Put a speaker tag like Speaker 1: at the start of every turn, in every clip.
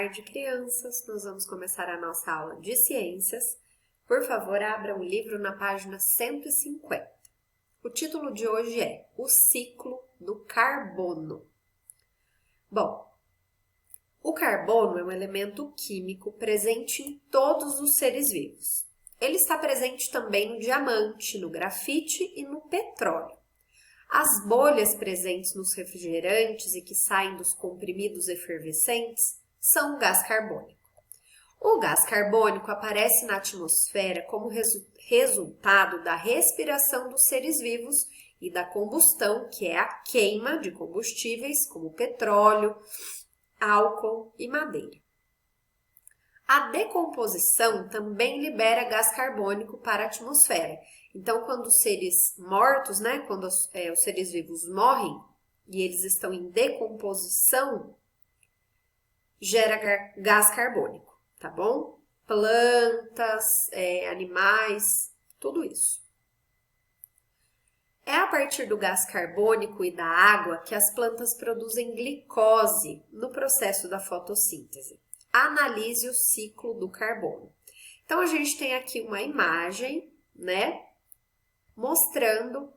Speaker 1: Boa tarde, crianças. Nós vamos começar a nossa aula de ciências. Por favor, abra o livro na página 150. O título de hoje é O Ciclo do Carbono. Bom, o carbono é um elemento químico presente em todos os seres vivos. Ele está presente também no diamante, no grafite e no petróleo. As bolhas presentes nos refrigerantes e que saem dos comprimidos efervescentes são o gás carbônico. O gás carbônico aparece na atmosfera como resultado da respiração dos seres vivos e da combustão, que é a queima de combustíveis como petróleo, álcool e madeira. A decomposição também libera gás carbônico para a atmosfera. Então, quando os seres mortos, quando os seres vivos morrem e eles estão em decomposição, gera gás carbônico, tá bom? Plantas, animais, tudo isso. É a partir do gás carbônico e da água que as plantas produzem glicose no processo da fotossíntese. Analise o ciclo do carbono. Então, a gente tem aqui uma imagem, mostrando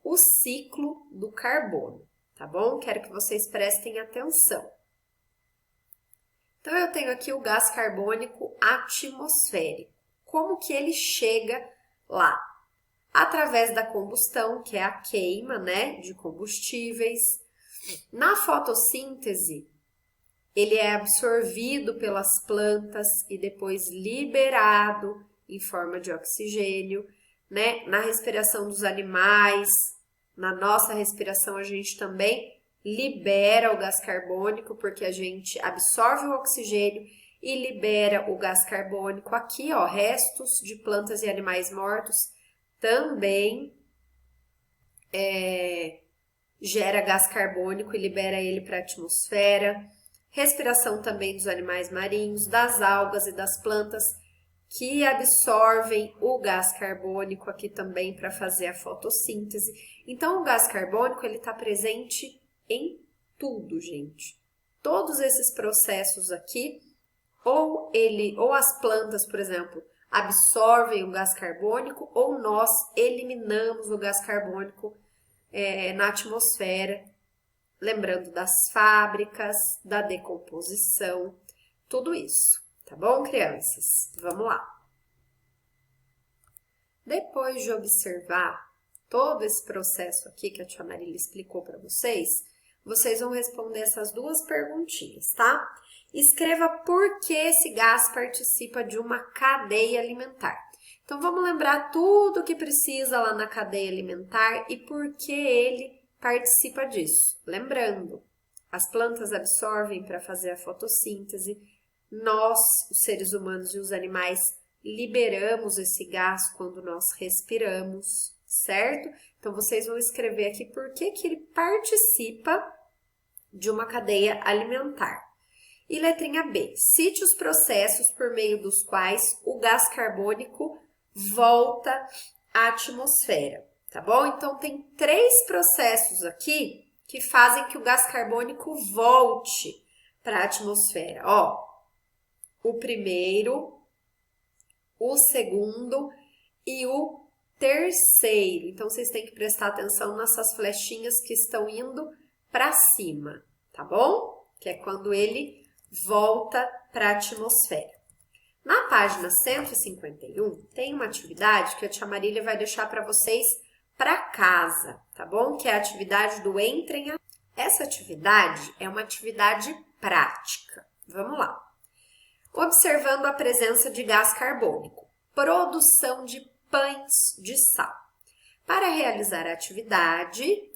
Speaker 1: o ciclo do carbono, tá bom? Quero que vocês prestem atenção. Então, eu tenho aqui o gás carbônico atmosférico. Como que ele chega lá? Através da combustão, que é a queima, de combustíveis. Na fotossíntese, ele é absorvido pelas plantas e depois liberado em forma de oxigênio, Na respiração dos animais, na nossa respiração, a gente também libera o gás carbônico, porque a gente absorve o oxigênio e libera o gás carbônico. Aqui, restos de plantas e animais mortos também gera gás carbônico e libera ele para a atmosfera. Respiração também dos animais marinhos, das algas e das plantas que absorvem o gás carbônico aqui também para fazer a fotossíntese. Então, o gás carbônico ele está presente em tudo, gente. Todos esses processos aqui, ou as plantas, por exemplo, absorvem o gás carbônico, ou nós eliminamos o gás carbônico na atmosfera, lembrando das fábricas, da decomposição, tudo isso, tá bom, crianças? Vamos lá. Depois de observar todo esse processo aqui que a tia Marília explicou para vocês, vocês vão responder essas duas perguntinhas, tá? Escreva por que esse gás participa de uma cadeia alimentar. Então, vamos lembrar tudo o que precisa lá na cadeia alimentar e por que ele participa disso. Lembrando, as plantas absorvem para fazer a fotossíntese, nós, os seres humanos e os animais, liberamos esse gás quando nós respiramos, certo? Então, vocês vão escrever aqui por que ele participa de uma cadeia alimentar. E letrinha B, cite os processos por meio dos quais o gás carbônico volta à atmosfera, tá bom? Então, tem 3 processos aqui que fazem que o gás carbônico volte para a atmosfera. O primeiro, o segundo e o terceiro. Então, vocês têm que prestar atenção nessas flechinhas que estão indo para cima, tá bom? Que é quando ele volta para a atmosfera. Na página 151, tem uma atividade que a tia Marília vai deixar para vocês para casa, tá bom? Que é a atividade do Entrem. Essa atividade é uma atividade prática. Vamos lá. Observando a presença de gás carbônico, produção de pães de sal. Para realizar a atividade,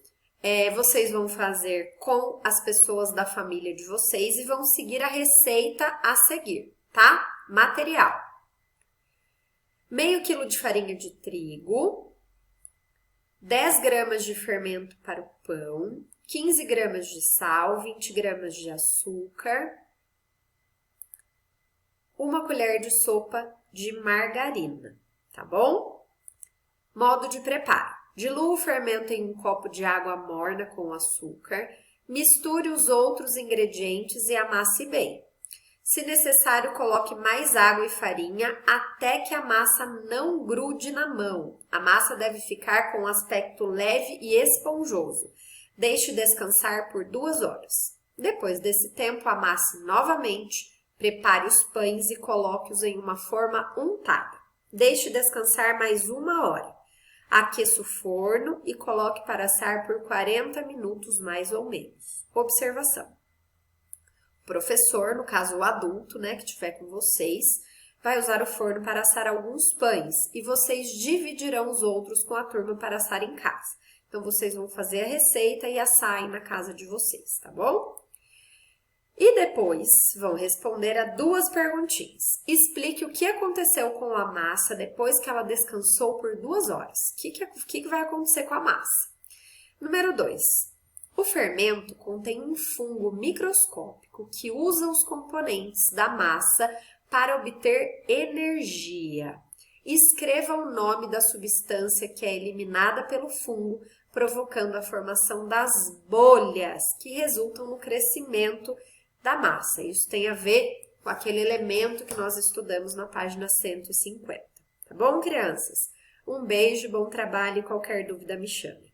Speaker 1: vocês vão fazer com as pessoas da família de vocês e vão seguir a receita a seguir, tá? Material: meio quilo de farinha de trigo, 10 gramas de fermento para o pão, 15 gramas de sal, 20 gramas de açúcar, 1 colher de sopa de margarina, tá bom? Modo de preparo: dilua o fermento em um copo de água morna com açúcar, misture os outros ingredientes e amasse bem. Se necessário, coloque mais água e farinha até que a massa não grude na mão. A massa deve ficar com um aspecto leve e esponjoso. Deixe descansar por 2 horas. Depois desse tempo, amasse novamente, prepare os pães e coloque-os em uma forma untada. Deixe descansar mais 1 hora. Aqueça o forno e coloque para assar por 40 minutos mais ou menos. Observação. O professor, no caso o adulto, né, que estiver com vocês, vai usar o forno para assar alguns pães e vocês dividirão os outros com a turma para assar em casa. Então, vocês vão fazer a receita e assar aí na casa de vocês, tá bom? E depois vão responder a 2 perguntinhas. Explique o que aconteceu com a massa depois que ela descansou por 2 horas. O que vai acontecer com a massa? Número 2. O fermento contém um fungo microscópico que usa os componentes da massa para obter energia. Escreva o nome da substância que é eliminada pelo fungo, provocando a formação das bolhas que resultam no crescimento da massa. Isso tem a ver com aquele elemento que nós estudamos na página 150. Tá bom, crianças? Um beijo, bom trabalho e qualquer dúvida me chame.